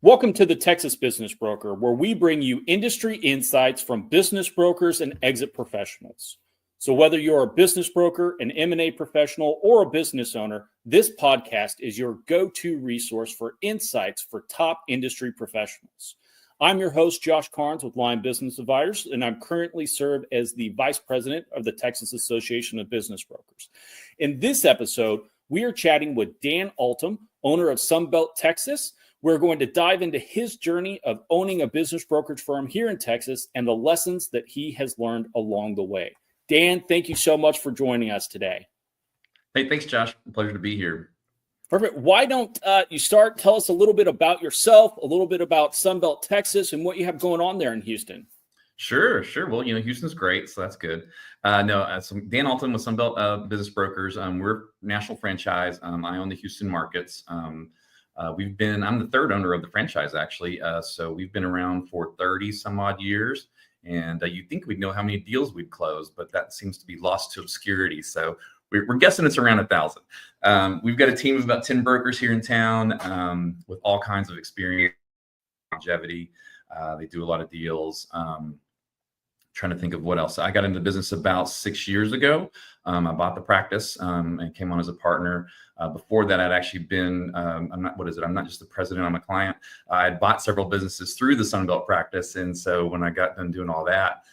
Welcome to the Texas Business Broker, where we bring you industry insights from business brokers and exit professionals. So whether you're a business broker, an M&A professional, or a business owner, this podcast is your go-to resource for insights for top industry professionals. I'm your host, Josh Carnes with Line Business Advisors, and I'm currently serve as the Vice President of the Texas Association of Business Brokers. In this episode, we are chatting with Dan Altom, owner of Sunbelt Texas. We're going to dive into his journey of owning a business brokerage firm here in Texas and the lessons that he has learned along the way. Dan, thank you so much for joining us today. Hey, thanks, Josh. Pleasure to be here. Perfect. Why don't you start? Tell us a little bit about yourself, a little bit about Sunbelt Texas, and what you have going on there in Houston. Sure. Well, Houston's great, so that's good. So Dan Altom with Sunbelt Business Brokers. We're a national franchise. I own the Houston markets. I'm the third owner of the franchise, actually. So we've been around for 30 some odd years. And you'd think we'd know how many deals we'd close, but that seems to be lost to obscurity. So we're guessing it's around 1,000. We've got a team of about 10 brokers here in town with all kinds of experience, longevity. They do a lot of deals. Trying to think of what else. I got into business about 6 years ago. I bought the practice and came on as a partner. Before that, I'd actually been, I'm not just the president, I'm a client. I had bought several businesses through the Sunbelt practice. And so when I got done doing all that,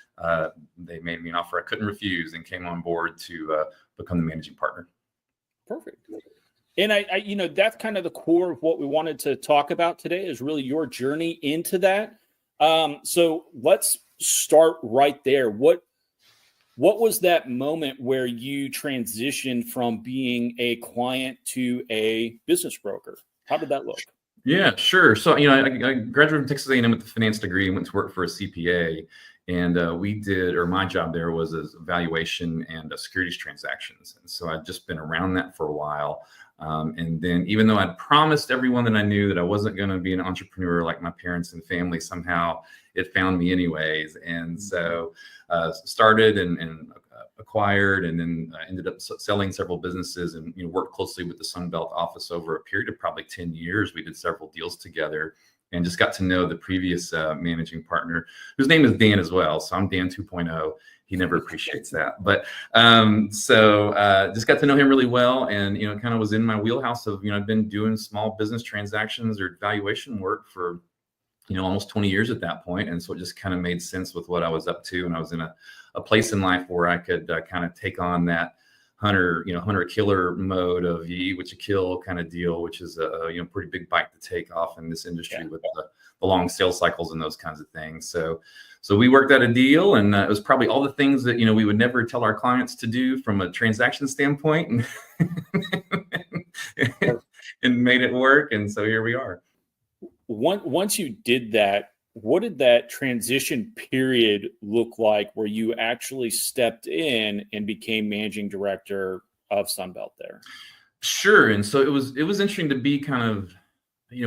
they made me an offer I couldn't refuse and came on board to become the managing partner. Perfect. And I that's kind of the core of what we wanted to talk about today is really your journey into that. So let's start right there. What was that moment where you transitioned from being a client to a business broker? How did that look? Yeah, sure. So, I graduated from Texas A&M with a finance degree and went to work for a CPA. And my job there was as valuation and securities transactions. And so I'd just been around that for a while. And then even though I'd promised everyone that I knew that I wasn't going to be an entrepreneur like my parents and family, somehow it found me anyways. And so started and acquired and then ended up selling several businesses and worked closely with the Sunbelt office over a period of probably 10 years. We did several deals together and just got to know the previous managing partner, whose name is Dan as well. So I'm Dan 2.0. He never appreciates that. But just got to know him really well and, kind of was in my wheelhouse of, I've been doing small business transactions or valuation work for, almost 20 years at that point. And so it just kind of made sense with what I was up to. And I was in a place in life where I could kind of take on that hunter-killer mode of you eat what you kill kind of deal, which is a pretty big bite to take off in this industry with the long sales cycles and those kinds of things. So we worked out a deal, and it was probably all the things that we would never tell our clients to do from a transaction standpoint, and made it work. And so here we are. Once you did that, what did that transition period look like where you actually stepped in and became managing director of Sunbelt there? Sure. And so it was interesting to be kind of,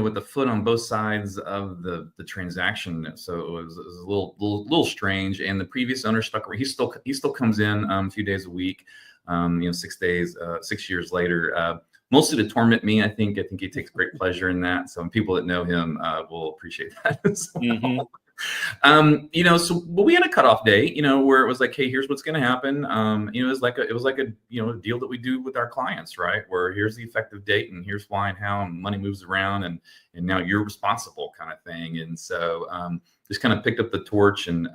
with the foot on both sides of the transaction. So it was a little strange. And the previous owner stuck around. He still comes in a few days a week, 6 years later, mostly to torment me. I think he takes great pleasure in that. So people that know him will appreciate that as well. Mm-hmm. But we had a cutoff date, where it was like, hey, here's what's going to happen. It was like a deal that we do with our clients, right? Where here's the effective date and here's why and how, and money moves around and now you're responsible kind of thing. And so just kind of picked up the torch and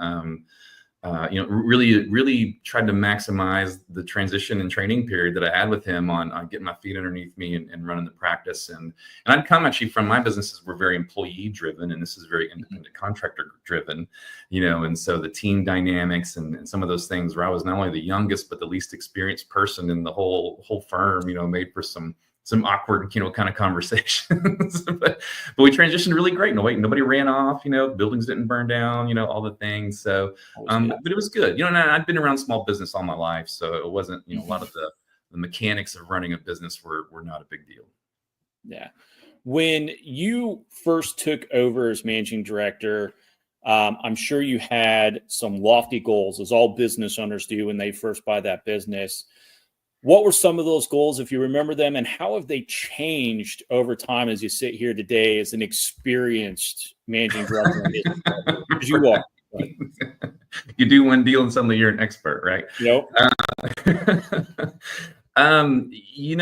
really tried to maximize the transition and training period that I had with him on getting my feet underneath me and running the practice. And I'd come actually from my businesses were very employee driven, and this is very independent contractor driven, and so the team dynamics and some of those things where I was not only the youngest, but the least experienced person in the whole firm, made for some awkward, kind of conversations, but we transitioned really great. Nobody ran off, buildings didn't burn down, all the things. So, but it was good. And I'd been around small business all my life. So it wasn't, a lot of the mechanics of running a business were not a big deal. Yeah. When you first took over as managing director, I'm sure you had some lofty goals, as all business owners do when they first buy that business. What were some of those goals, if you remember them, and how have they changed over time as you sit here today as an experienced managing director in business broker? Because you are. But, you do one deal and suddenly you're an expert, right? Nope.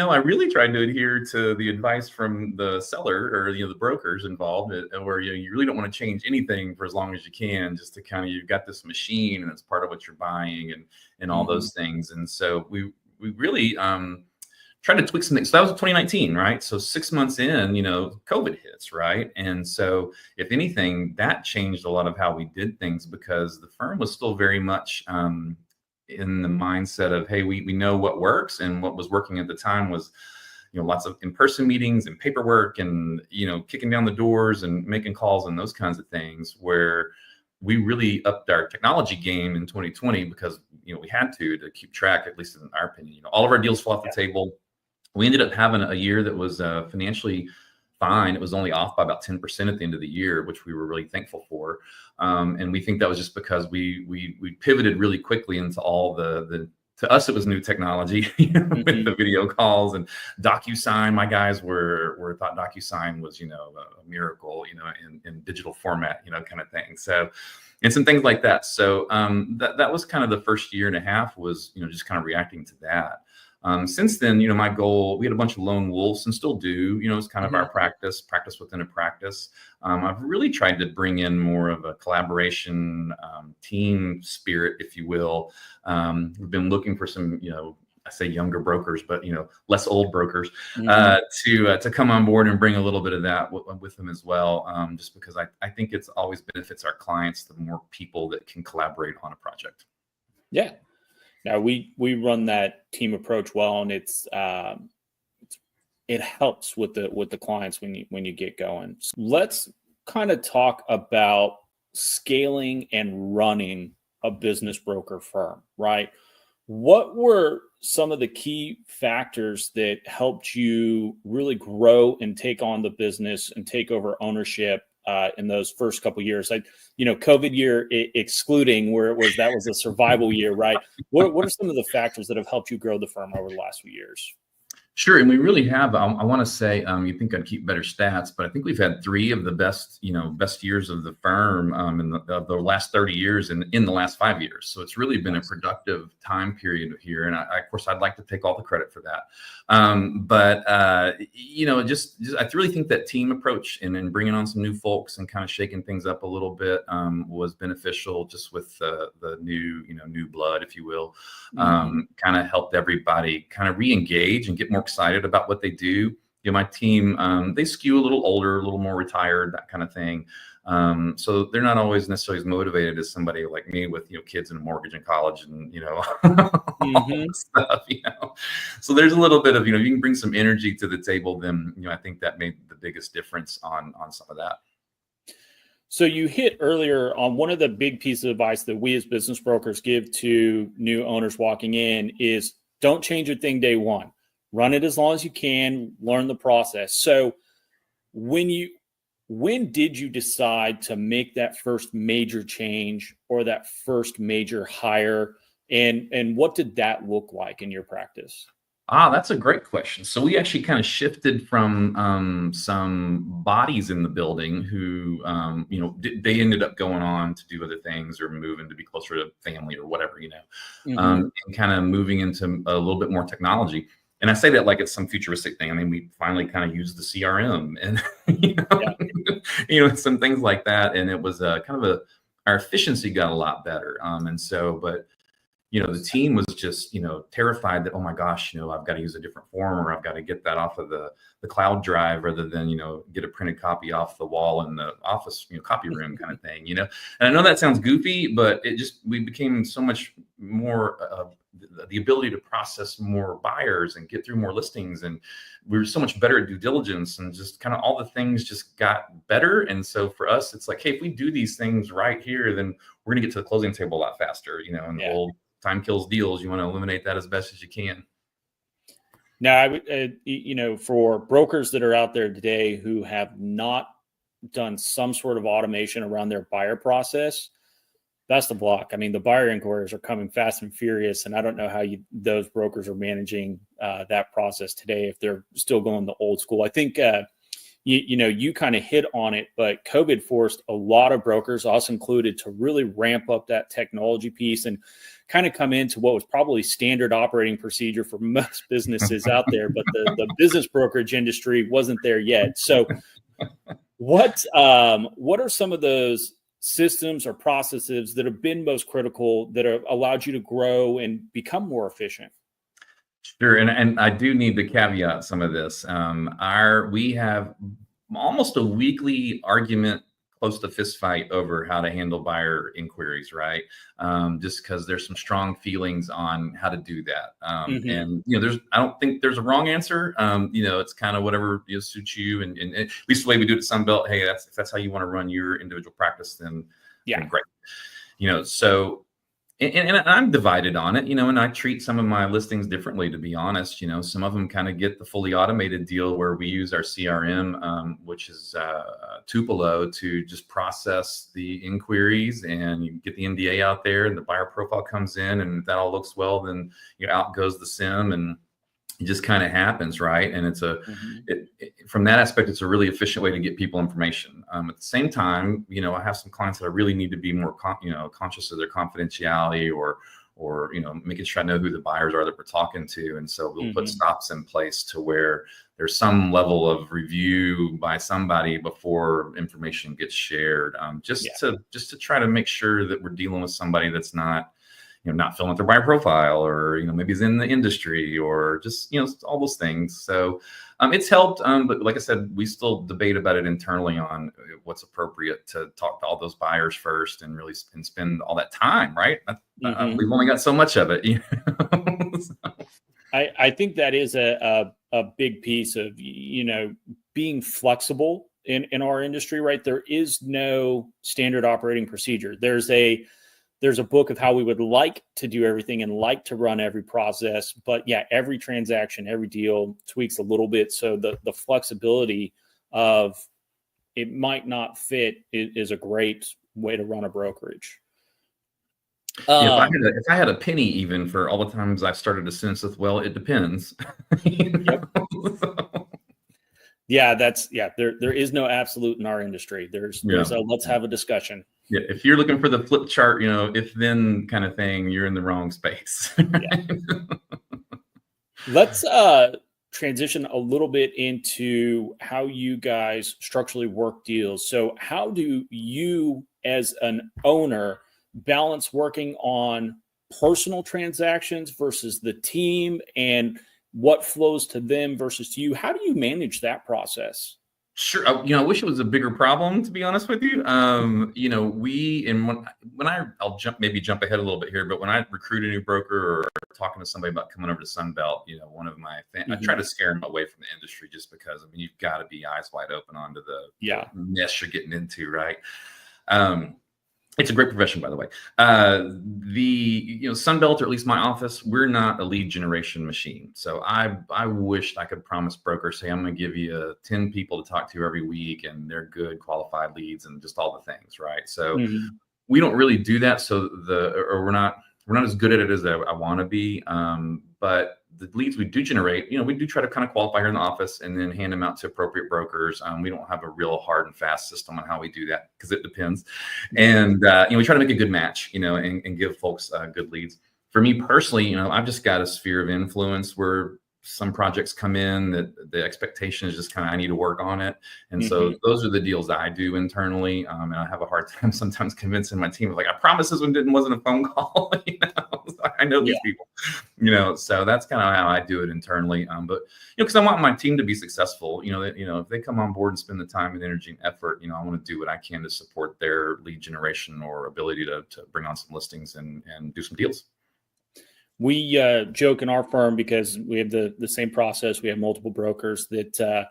I really tried to adhere to the advice from the seller or the brokers involved, where you really don't want to change anything for as long as you can, just to kind of, you've got this machine and it's part of what you're buying and all those things. And so we really tried to tweak some things. So that was 2019, right? So 6 months in, COVID hits, right? And so if anything, that changed a lot of how we did things, because the firm was still very much in the mindset of, hey, we know what works, and what was working at the time was, lots of in-person meetings and paperwork and, kicking down the doors and making calls and those kinds of things, where we really upped our technology game in 2020 because, we had to keep track, at least in our opinion. All of our deals fell off the table. We ended up having a year that was financially fine. It was only off by about 10% at the end of the year, which we were really thankful for. And we think that was just because we pivoted really quickly into all the to us, it was new technology with the video calls and DocuSign. My guys were thought DocuSign was, a miracle, in digital format, kind of thing. So, and some things like that. So that was kind of the first year and a half was, just kind of reacting to that. Since then, my goal, we had a bunch of lone wolves and still do, it's kind of our practice within a practice. I've really tried to bring in more of a collaboration, team spirit, if you will. We've been looking for some, I say younger brokers, but, less old brokers, to come on board and bring a little bit of that with them as well. Just because I think it's always benefits our clients, the more people that can collaborate on a project. Yeah. Now we run that team approach well, and it helps with the clients when you get going. So let's kind of talk about scaling and running a business broker firm, right? What were some of the key factors that helped you really grow and take on the business and take over ownership in those first couple of years? COVID year excluding, where that was a survival year, right? What are some of the factors that have helped you grow the firm over the last few years? Sure. And we really have, I want to say, you think I'd keep better stats, but I think we've had 3 of the best years of the firm in the last 30 years and in the last 5 years. So it's really been a productive time period here. And of course, I'd like to take all the credit for that. I really think that team approach and bringing on some new folks and kind of shaking things up a little bit was beneficial, just with the new blood, if you will, kind of helped everybody kind of re-engage and get more excited about what they do. My team, they skew a little older, a little more retired, that kind of thing. So they're not always necessarily as motivated as somebody like me with, kids and a mortgage in college and, all stuff, So there's a little bit of, you can bring some energy to the table, then, I think that made the biggest difference on some of that. So you hit earlier on one of the big pieces of advice that we as business brokers give to new owners walking in is don't change a thing day one. Run it as long as you can, learn the process. So when did you decide to make that first major change or that first major hire? And what did that look like in your practice? That's a great question. So we actually kind of shifted from some bodies in the building who, they ended up going on to do other things or moving to be closer to family or whatever, and kind of moving into a little bit more technology. And I say that like it's some futuristic thing. I mean, we finally kind of used the CRM and, some things like that. And it was our efficiency got a lot better. The team was just, terrified that, oh my gosh, I've got to use a different form, or I've got to get that off of the cloud drive rather than, get a printed copy off the wall in the office, copy room kind of thing, And I know that sounds goofy, but we became so much more, the ability to process more buyers and get through more listings. And we were so much better at due diligence, and just kind of all the things just got better. And so for us, it's like, hey, if we do these things right here, then we're going to get to the closing table a lot faster, and the old time kills deals. You want to eliminate that as best as you can. Now, for brokers that are out there today who have not done some sort of automation around their buyer process, That's the block. I mean, the buyer inquiries are coming fast and furious, and I don't know how those brokers are managing that process today if they're still going the old school. I think you kind of hit on it, but COVID forced a lot of brokers, us included, to really ramp up that technology piece and kind of come into what was probably standard operating procedure for most businesses out there, but the business brokerage industry wasn't there yet. So what are some of those systems or processes that have been most critical that have allowed you to grow and become more efficient? Sure, and I do need to caveat some of this. We have almost a weekly argument, close to fist fight, over how to handle buyer inquiries, right? Just because there's some strong feelings on how to do that. And I don't think there's a wrong answer. It's kind of whatever suits you, and at least the way we do it at Sunbelt. Hey, if that's how you want to run your individual practice, then great. So. And I'm divided on it, and I treat some of my listings differently, to be honest. Some of them kind of get the fully automated deal where we use our CRM, which is Tupelo, to just process the inquiries, and you get the NDA out there and the buyer profile comes in, and if that all looks well, then out goes the SIM, and it just kind of happens, right? And it's from that aspect, it's a really efficient way to get people information. At the same time, I have some clients that I really need to be more, conscious of their confidentiality, or making sure I know who the buyers are that we're talking to. And so we'll put stops in place to where there's some level of review by somebody before information gets shared, just to try to make sure that we're dealing with somebody that's not filling out their buyer profile, or, maybe is in the industry, or just, all those things. So it's helped. But like I said, we still debate about it internally on what's appropriate to talk to all those buyers first and really spend all that time, right? We've only got so much of it. So. I think that is a big piece of, being flexible in our industry, right? There is no standard operating procedure. There's a book of how we would like to do everything and like to run every process. But every transaction, every deal tweaks a little bit. So the flexibility of it might not fit is a great way to run a brokerage. If I had a penny even for all the times I've started a sentence with, well, it depends. There is no absolute in our industry. There's a let's have a discussion. Yeah, if you're looking for the flip chart, if then kind of thing, you're in the wrong space. Let's transition a little bit into how you guys structurally work deals. So how do you, as an owner, balance working on personal transactions versus the team, and what flows to them versus to you? How do you manage that process? Sure. I wish it was a bigger problem, to be honest with you. I'll jump ahead a little bit here, but when I recruit a new broker or talking to somebody about coming over to Sunbelt, one of my I try to scare them away from the industry, just because, you've got to be eyes wide open onto the mess you're getting into, right? It's a great profession, by the way. Sunbelt, or at least my office, we're not a lead generation machine. So I wished I could promise brokers, hey, I'm going to give you 10 people to talk to every week, and they're good, qualified leads, and just all the things, right? So we don't really do that. So we're not as good at it as I want to be. But the leads we do generate, we do try to kind of qualify here in the office and then hand them out to appropriate brokers. We don't have a real hard and fast system on how we do that, because it depends. And, we try to make a good match, and give folks good leads. For me personally, I've just got a sphere of influence where some projects come in that the expectation is just kind of, I need to work on it. And so those are the deals that I do internally. And I have a hard time sometimes convincing my team, like, I promise this one wasn't a phone call. I know these people, so that's kind of how I do it internally. But, because I want my team to be successful, if they come on board and spend the time and energy and effort, I want to do what I can to support their lead generation or ability to bring on some listings and do some deals. We joke in our firm, because we have the same process. We have multiple brokers, that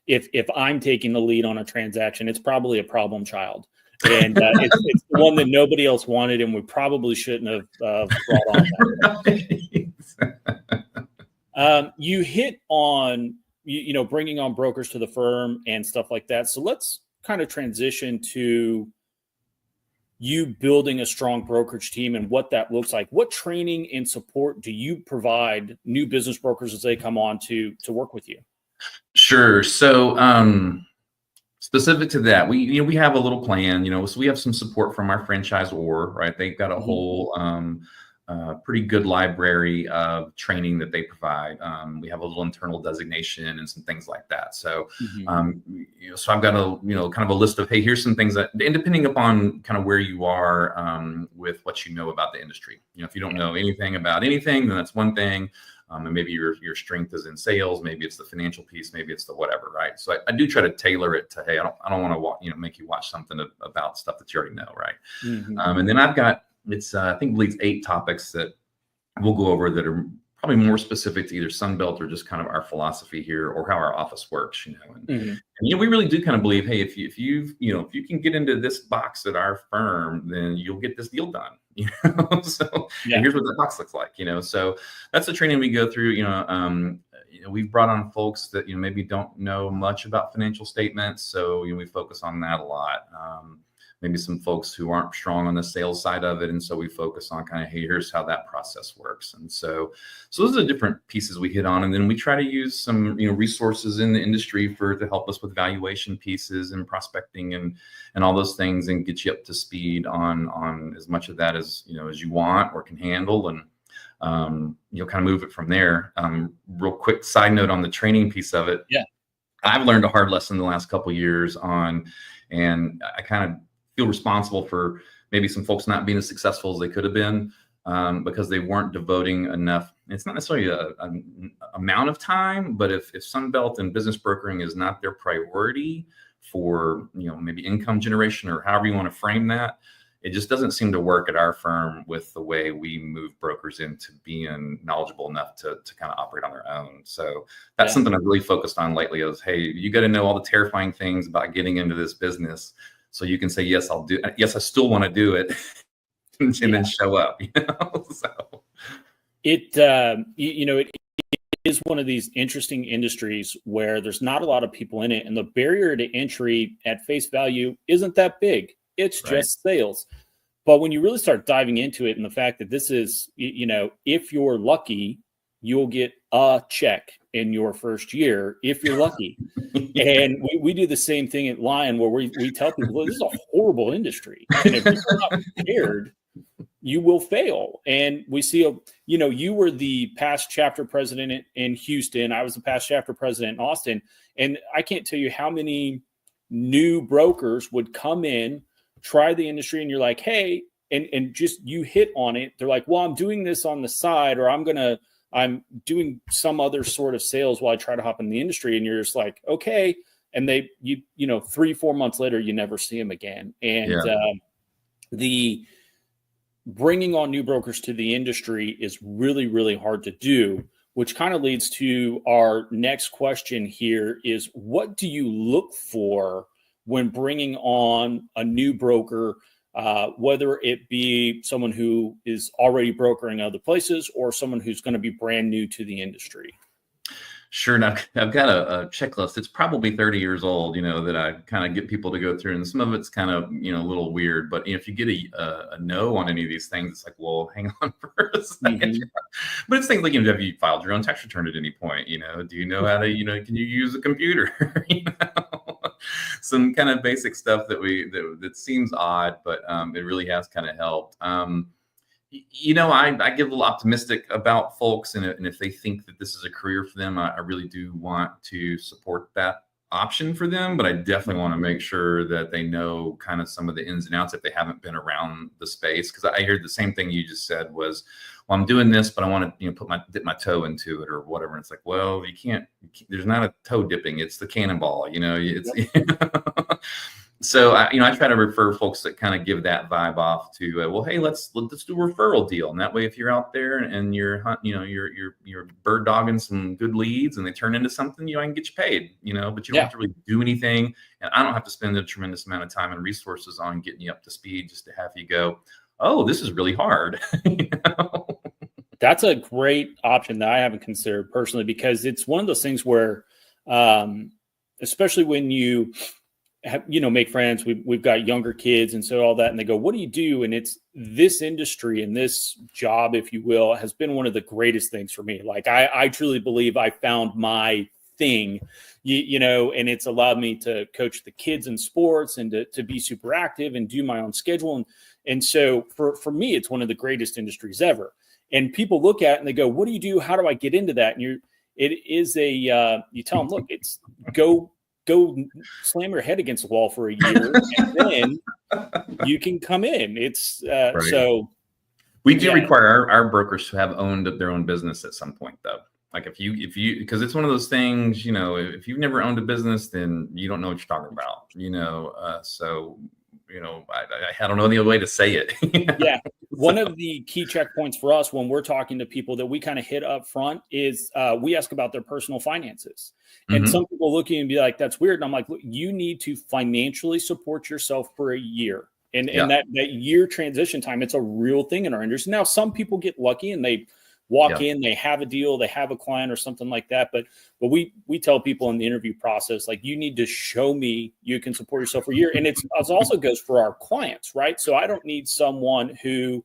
if I'm taking the lead on a transaction, it's probably a problem child. And it's the one that nobody else wanted, and we probably shouldn't have brought on that. You hit on, bringing on brokers to the firm and stuff like that. So let's kind of transition to you building a strong brokerage team and what that looks like. What training and support do you provide new business brokers as they come on to work with you? Sure. So specific to that, we have a little plan, so we have some support from our franchisor, right? They've got a whole pretty good library of training that they provide. We have a little internal designation and some things like that. So, so I've got kind of a list of, hey, here's some things that, and depending upon kind of where you are with what you know about the industry. If you don't know anything about anything, then that's one thing. And maybe your strength is in sales, maybe it's the financial piece, maybe it's the whatever, right? So I do try to tailor it to, hey, I don't want to make you watch something about stuff that you already know, right? And then I've got I think it's 8 topics that we'll go over that are probably more specific to either Sunbelt or just kind of our philosophy here or how our office works, And we really do kind of believe, hey, if you can get into this box at our firm, then you'll get this deal done. So and here's what the box looks like. So that's the training we go through. We've brought on folks that maybe don't know much about financial statements, so we focus on that a lot. Maybe some folks who aren't strong on the sales side of it. And so we focus on kind of, hey, here's how that process works. And so those are the different pieces we hit on. And then we try to use some, resources in the industry to help us with valuation pieces and prospecting and all those things, and get you up to speed on as much of that as you want or can handle. And kind of move it from there. Real quick side note on the training piece of it. Yeah. I've learned a hard lesson the last couple of years and I kind of feel responsible for maybe some folks not being as successful as they could have been because they weren't devoting enough. It's not necessarily an amount of time, but if Sunbelt and business brokering is not their priority for maybe income generation or however you want to frame that, it just doesn't seem to work at our firm with the way we move brokers into being knowledgeable enough to kind of operate on their own. So that's something I've really focused on lately is, hey, you got to know all the terrifying things about getting into this business so you can say, yes, I'll do. Yes, I still want to do it, and then show up. So it is one of these interesting industries where there's not a lot of people in it, and the barrier to entry at face value isn't that big. It's just sales. But when you really start diving into it, and the fact that this is, if you're lucky, you'll get a check in your first year if you're lucky. And we do the same thing at Lion, where we tell people, well, this is a horrible industry. And if you're not prepared, you will fail. And we see, you were the past chapter president in Houston. I was the past chapter president in Austin. And I can't tell you how many new brokers would come in, try the industry, and you're like, hey, and just you hit on it. They're like, well, I'm doing this on the side, or I'm doing some other sort of sales while I try to hop in the industry. And you're just like, okay. And 3-4 months later, you never see them again. And the bringing on new brokers to the industry is really, really hard to do, which kind of leads to our next question here is, what do you look for when bringing on a new broker, whether it be someone who is already brokering other places or someone who's going to be brand new to the industry? Sure. Now I've got a checklist. It's probably 30 years old, that I kind of get people to go through, and some of it's kind of, a little weird, but if you get a no on any of these things, it's like, well, hang on for a second. But it's things like, have you filed your own tax return at any point? Do you know how to, can you use a computer? Some kind of basic stuff that seems odd, but it really has kind of helped. I get a little optimistic about folks, and if they think that this is a career for them, I really do want to support that option for them. But I definitely want to make sure that they know kind of some of the ins and outs if they haven't been around the space. Because I heard the same thing you just said was, well, I'm doing this, but I want to dip my toe into it or whatever. And it's like, well, you can't. There's not a toe dipping; it's the cannonball. So I try to refer folks that kind of give that vibe off to, well, hey, let's do a referral deal, and that way, if you're out there and you're bird dogging some good leads and they turn into something, I can get you paid, but you don't have to really do anything, and I don't have to spend a tremendous amount of time and resources on getting you up to speed just to have you go, oh, this is really hard. That's a great option that I haven't considered personally, because it's one of those things where, especially when you make friends. We've got younger kids and so all that. And they go, what do you do? And it's this industry and this job, if you will, has been one of the greatest things for me. Like I truly believe I found my thing, and it's allowed me to coach the kids in sports and to be super active and do my own schedule. And so for me, it's one of the greatest industries ever. And people look at it and they go, what do you do? How do I get into that? And you tell them, look, it's go slam your head against the wall for a year and then you can come in. It's right. So we do require our brokers to have owned their own business at some point, though. Like if you, because it's one of those things, if you've never owned a business, then you don't know what you're talking about, I don't know any other way to say it. Yeah. One of the key checkpoints for us when we're talking to people that we kind of hit up front is we ask about their personal finances. And some people look at you and be like, that's weird. And I'm like, look, you need to financially support yourself for a year. And that year transition time, it's a real thing in our industry. Now, some people get lucky and they walk in, they have a deal, they have a client or something like that. But we tell people in the interview process, like, you need to show me you can support yourself for a year. And it also goes for our clients, right? So I don't need someone who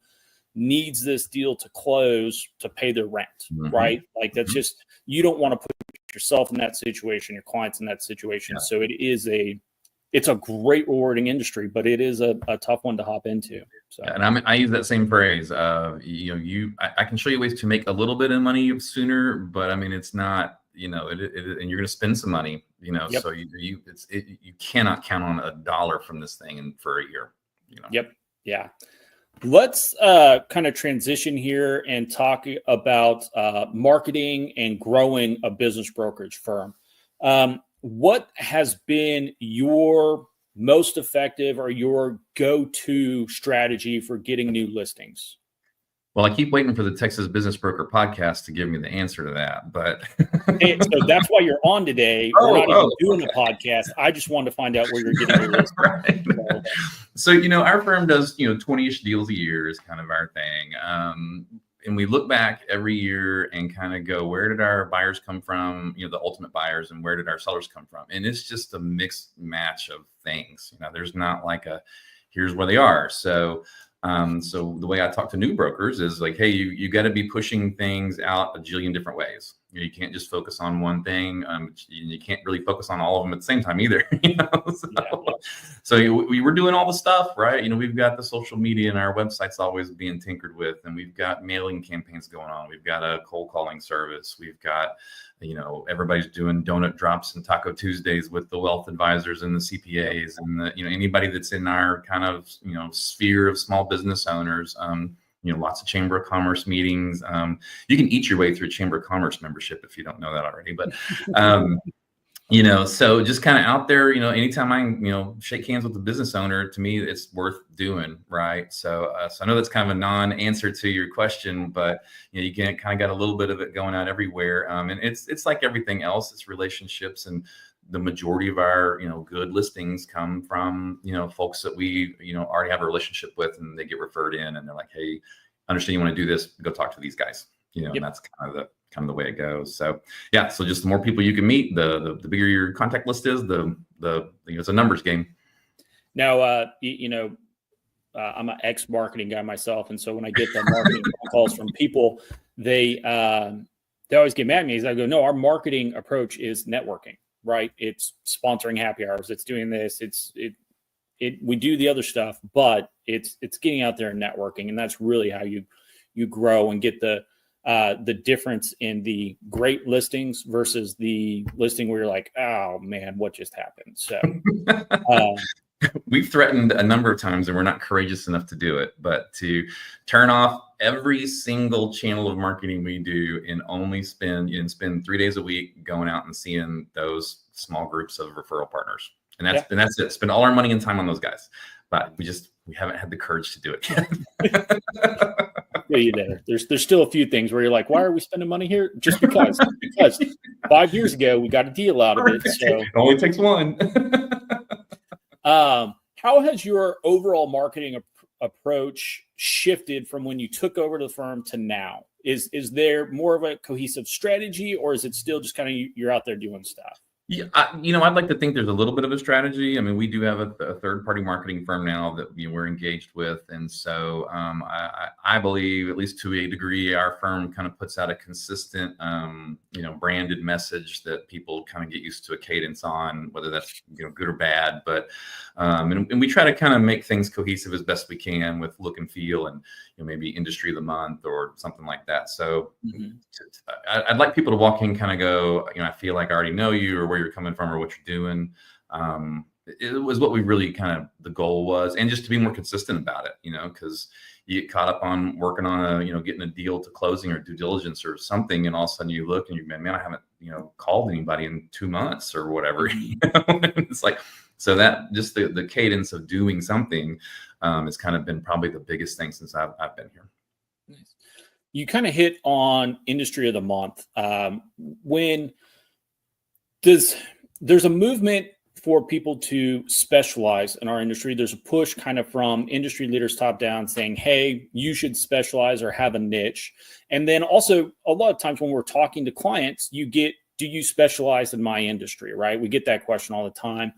needs this deal to close to pay their rent, right? Like that's just, you don't want to put yourself in that situation, your clients in that situation. So it's a great rewarding industry, but it is a tough one to hop into. So, and I use that same phrase. I can show you ways to make a little bit of money sooner, but I mean, it's not, and you're going to spend some money, so you cannot count on $1 from this thing for a year. Yep. Yeah. Let's kind of transition here and talk about marketing and growing a business brokerage firm. What has been your most effective or your go-to strategy for getting new listings? Well, I keep waiting for the Texas Business Broker podcast to give me the answer to that, but so that's why you're on today. We're not even doing a podcast. I just wanted to find out where you're getting your listings. Right. So, our firm does, 20-ish deals a year is kind of our thing. And we look back every year and kind of go, where did our buyers come from? The ultimate buyers, and where did our sellers come from? And it's just a mixed match of things. There's not like here's where they are. So the way I talk to new brokers is like, hey, you got to be pushing things out a jillion different ways. You can't just focus on one thing. You can't really focus on all of them at the same time either. So we're doing all the stuff, right? We've got the social media and our website's always being tinkered with, and we've got mailing campaigns going on. We've got a cold calling service. We've got, everybody's doing donut drops and Taco Tuesdays with the wealth advisors and the CPAs and anybody that's in our kind of, sphere of small business owners. Lots of Chamber of Commerce meetings. You can eat your way through Chamber of Commerce membership if you don't know that already. But, so just kind of out there, anytime I, shake hands with the business owner, to me, it's worth doing. Right. So I know that's kind of a non-answer to your question, but, you can kind of got a little bit of it going out everywhere. And it's like everything else, it's relationships, and the majority of our, good listings come from, folks that we, already have a relationship with, and they get referred in, and they're like, hey, understand you want to do this, go talk to these guys, and that's kind of the way it goes. So, so just the more people you can meet, the bigger your contact list is, it's a numbers game. Now, I'm an ex-marketing guy myself. And so when I get the marketing calls from people, they always get mad at me. I go, no, our marketing approach is networking. Right. It's sponsoring happy hours. It's doing this. We do the other stuff, but it's getting out there and networking. And that's really how you grow and get the difference in the great listings versus the listing where you're like, oh man, what just happened? So we've threatened a number of times, and we're not courageous enough to do it, but to turn off every single channel of marketing we do and only spend 3 days a week going out and seeing those small groups of referral partners. And that's it. Spend all our money and time on those guys. But we haven't had the courage to do it yet. There's still a few things where you're like, why are we spending money here? Just because 5 years ago we got a deal out of it. So it only takes one. How has your overall marketing approach shifted from when you took over the firm to now? Is there more of a cohesive strategy, or is it still just kind of you're out there doing stuff? Yeah, I'd like to think there's a little bit of a strategy. I mean, we do have a third-party marketing firm now that we're engaged with, and so I believe, at least to a degree, our firm kind of puts out a consistent, branded message that people kind of get used to a cadence on, whether that's good or bad. But and we try to kind of make things cohesive as best we can with look and feel, and maybe industry of the month or something like that. So I'd like people to walk in, kind of go, I feel like I already know you, or where you're coming from, or what you're doing. It was what we really kind of, the goal was, and just to be more consistent about it, because you get caught up on working on getting a deal to closing or due diligence or something, and all of a sudden you look and man, I haven't called anybody in 2 months or whatever. It's like, so that just the cadence of doing something has kind of been probably the biggest thing since I've been here. Nice. You kind of hit on industry of the month. When there's a movement for people to specialize in our industry. There's a push kind of from industry leaders top down saying, hey, you should specialize or have a niche. And then also a lot of times when we're talking to clients, do you specialize in my industry, right? We get that question all the time.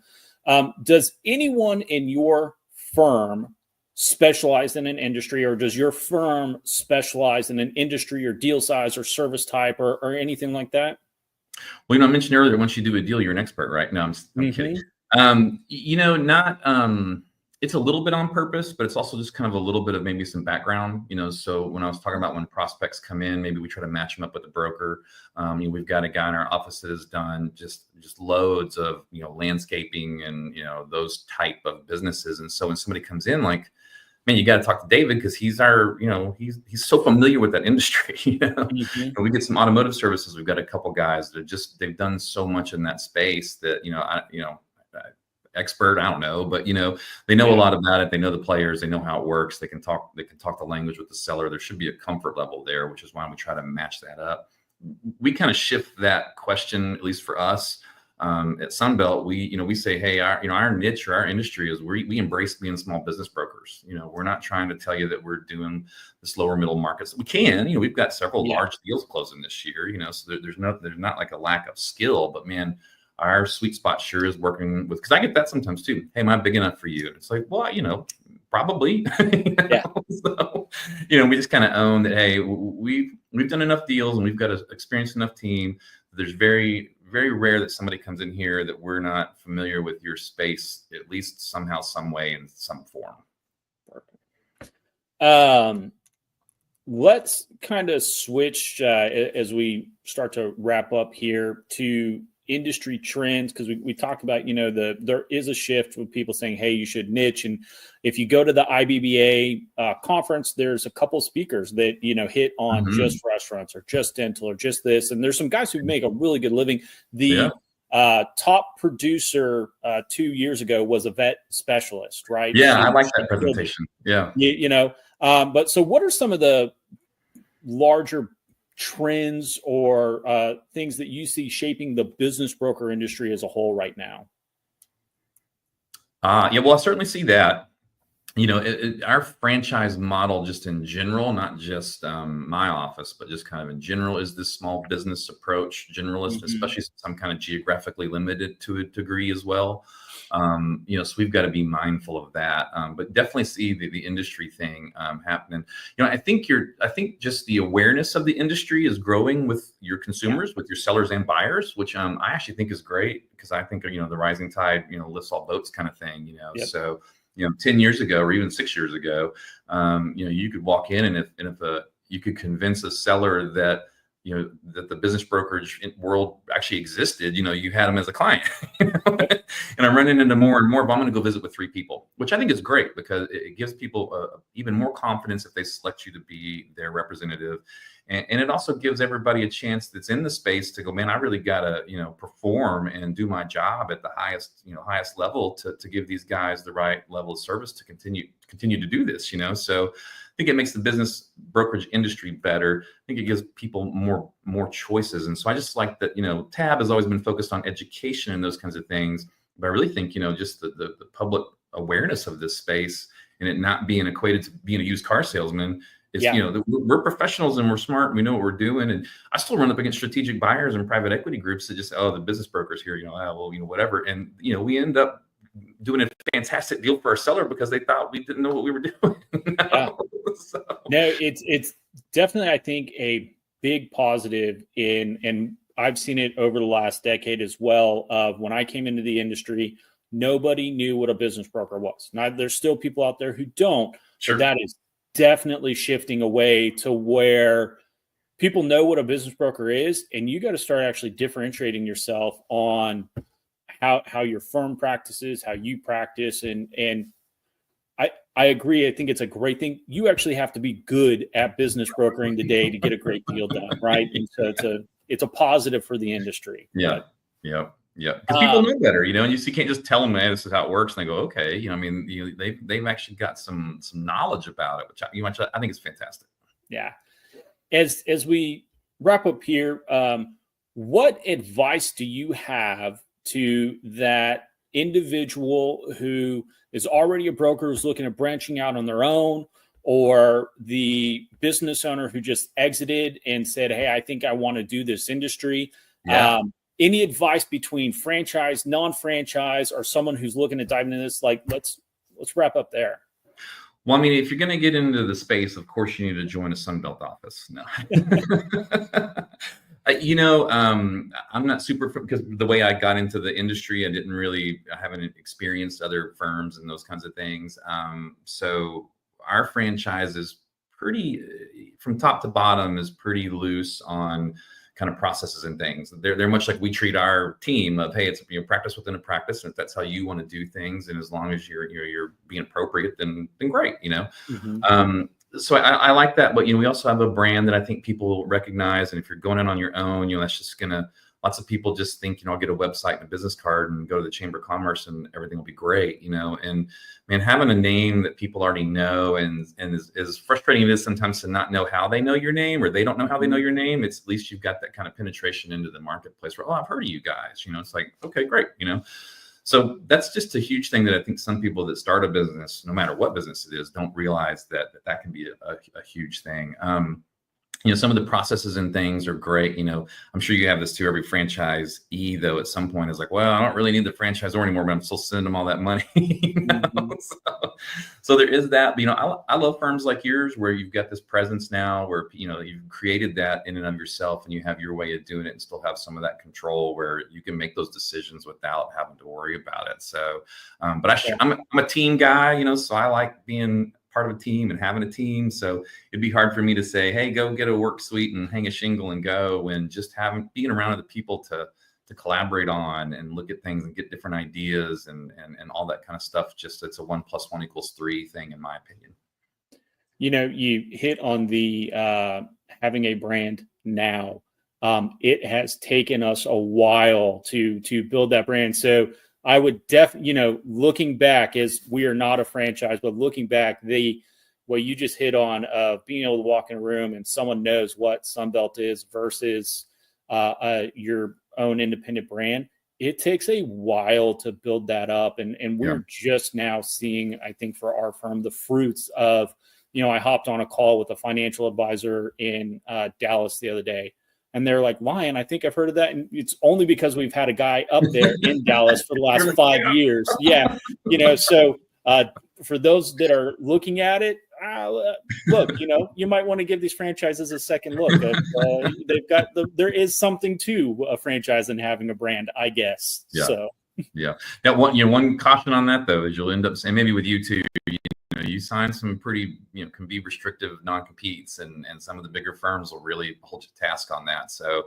Does anyone in your firm specialize in an industry, or does your firm specialize in an industry or deal size or service type or anything like that? Well, I mentioned earlier, once you do a deal, you're an expert, right? No, I'm kidding. It's a little bit on purpose, but it's also just kind of a little bit of maybe some background, so when I was talking about when prospects come in, maybe we try to match them up with a broker. We've got a guy in our office that has done just loads of, landscaping and, those type of businesses. And so when somebody comes in, like, man, you got to talk to David, because he's our, he's so familiar with that industry. And we get some automotive services. We've got a couple guys that they've done so much in that space that, expert, I don't know, but they know a lot about it. They know the players, they know how it works. They can talk the language with the seller. There should be a comfort level there, which is why we try to match that up. We kind of shift that question, at least for us. At Sunbelt, we say, hey, our niche or our industry is we embrace being small business brokers. We're not trying to tell you that we're doing the slower middle markets. We can, we've got several large deals closing this year, so there's not like a lack of skill, but man, our sweet spot sure is working with, because I get that sometimes too. Hey, am I big enough for you? And it's like, well, probably. So, we just kind of own that. Hey, we've done enough deals and we've got an experienced enough team. There's very, very rare that somebody comes in here that we're not familiar with your space, at least somehow, some way, in some form. Perfect. Let's kind of switch as we start to wrap up here to industry trends, because we talked about, there is a shift with people saying, hey, you should niche. And if you go to the IBBA conference, there's a couple speakers that, hit on just restaurants or just dental or just this. And there's some guys who make a really good living. The top producer 2 years ago was a vet specialist, right? Yeah, I like that presentation. Yeah. But so what are some of the larger trends or things that you see shaping the business broker industry as a whole right now? Well, I certainly see that. Our franchise model, just in general, not just my office, but just kind of in general, is this small business approach, generalist, especially since I'm kind of geographically limited to a degree as well. So we've got to be mindful of that, but definitely see the industry thing happening. I think just the awareness of the industry is growing with your consumers, with your sellers and buyers, which I actually think is great, because I think the rising tide lifts all boats kind of thing. So 10 years ago or even 6 years ago, you could walk in, and if you could convince a seller that that the business brokerage world actually existed, you had them as a client. And I'm running into more and more, but I'm going to go visit with 3 people, which I think is great, because it gives people even more confidence if they select you to be their representative. And it also gives everybody a chance that's in the space to go, man, I really got to, perform and do my job at the highest level to give these guys the right level of service to continue to do this, So I think it makes the business brokerage industry better. I think it gives people more choices. And so I just like that, TAB has always been focused on education and those kinds of things. But I really think, just the public awareness of this space, and it not being equated to being a used car salesman, It's, we're professionals and we're smart. And we know what we're doing. And I still run up against strategic buyers and private equity groups that just, the business brokers here, whatever. And, we end up doing a fantastic deal for our seller because they thought we didn't know what we were doing. Yeah. So. No, it's definitely, I think, a big positive and I've seen it over the last decade as well. When I came into the industry, nobody knew what a business broker was. Now, there's still people out there who don't. Sure. But that is definitely shifting away to where people know what a business broker is, and you got to start actually differentiating yourself on how your firm practices, how you practice, and I agree. I think it's a great thing. You actually have to be good at business brokering today to get a great deal done, right? And so it's a positive for the industry. Yeah. Because people know better, and you can't just tell them, man, this is how it works, and they go, okay. They've actually got some knowledge about it, which I think is fantastic. Yeah. As we wrap up here, what advice do you have to that individual who is already a broker who's looking at branching out on their own, or the business owner who just exited and said, hey, I think I want to do this industry? Yeah. Any advice between franchise, non-franchise, or someone who's looking at diving into this? Like, let's wrap up there. Well, I mean, if you're going to get into the space, of course, you need to join a Sunbelt office. No. I'm not super, because the way I got into the industry, I haven't experienced other firms and those kinds of things. So our franchise is pretty, from top to bottom, is pretty loose on kind of processes and things. They're much like we treat our team of, hey, it's practice within a practice, and if that's how you want to do things, and as long as you're being appropriate, then great, Mm-hmm. So I like that, but we also have a brand that I think people recognize, and if you're going in on your own, that's just gonna. Lots of people just think, I'll get a website and a business card and go to the Chamber of Commerce and everything will be great, and man, having a name that people already know, and as frustrating it is sometimes to not know how they know your name, or they don't know how they know your name, it's at least you've got that kind of penetration into the marketplace where, I've heard of you guys, it's like, okay, great, So that's just a huge thing that I think some people that start a business, no matter what business it is, don't realize that can be a huge thing. Some of the processes and things are great. I'm sure you have this too. Every franchisee, though, at some point is like, well, I don't really need the franchisor anymore, but I'm still sending them all that money. So there is that. But, I love firms like yours where you've got this presence now where, you've created that in and of yourself, and you have your way of doing it and still have some of that control where you can make those decisions without having to worry about it. So, but I'm a team guy, so I like being part of a team and having a team. So it'd be hard for me to say, hey, go get a work suite and hang a shingle and go, when just being around other people to collaborate on and look at things and get different ideas and all that kind of stuff. Just, it's a 1 + 1 = 3 thing, in my opinion. You hit on the having a brand now. It has taken us a while to build that brand. So I would looking back, as we are not a franchise, but looking back, what you just hit on of being able to walk in a room and someone knows what Sunbelt is versus your own independent brand, it takes a while to build that up. And we're just now seeing, I think, for our firm, the fruits of, I hopped on a call with a financial advisor in Dallas the other day. And they're like, Lion, I think I've heard of that. And it's only because we've had a guy up there in Dallas for the last 5 years. Yeah. So for those that are looking at it, look, you might want to give these franchises a second look. They've got there is something to a franchise and having a brand, I guess. Yeah. So. Yeah. Now, one caution on that, though, is you'll end up saying, maybe with you too, you sign some pretty, can be restrictive non-competes, and some of the bigger firms will really hold you to task on that. So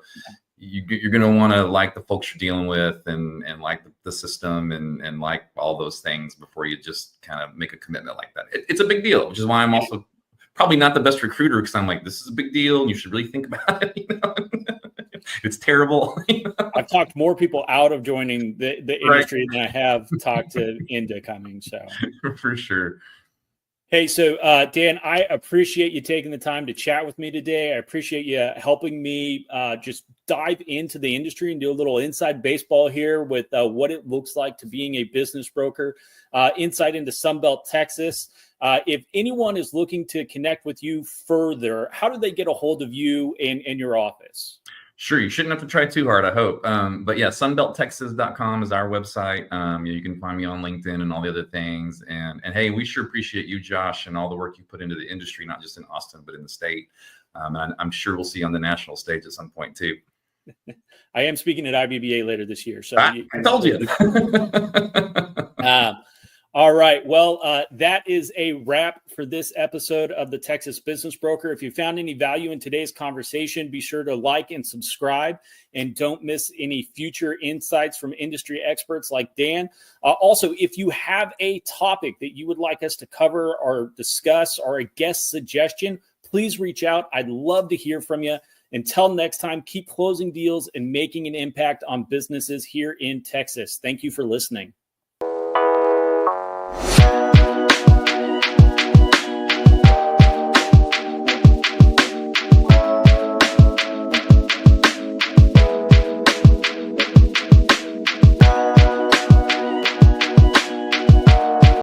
you're going to want to like the folks you're dealing with and like the system and like all those things before you just kind of make a commitment like that. It's a big deal, which is why I'm also probably not the best recruiter, because I'm like, this is a big deal and you should really think about it. It's terrible. I've talked more people out of joining the industry than I have talked to into coming. So for sure. Hey, so Dan, I appreciate you taking the time to chat with me today. I appreciate you helping me just dive into the industry and do a little inside baseball here with what it looks like to being a business broker, insight into Sunbelt Texas. If anyone is looking to connect with you further, how do they get a hold of you in your office? Sure, you shouldn't have to try too hard, I hope. But yeah, sunbelttexas.com is our website. You can find me on LinkedIn and all the other things. And hey, we sure appreciate you, Josh, and all the work you put into the industry, not just in Austin, but in the state. And I'm sure we'll see you on the national stage at some point too. I am speaking at IBBA later this year. So I told you. All right. Well, that is a wrap for this episode of the Texas Business Broker. If you found any value in today's conversation, be sure to like and subscribe, and don't miss any future insights from industry experts like Dan. Also, if you have a topic that you would like us to cover or discuss, or a guest suggestion, please reach out. I'd love to hear from you. Until next time, keep closing deals and making an impact on businesses here in Texas. Thank you for listening.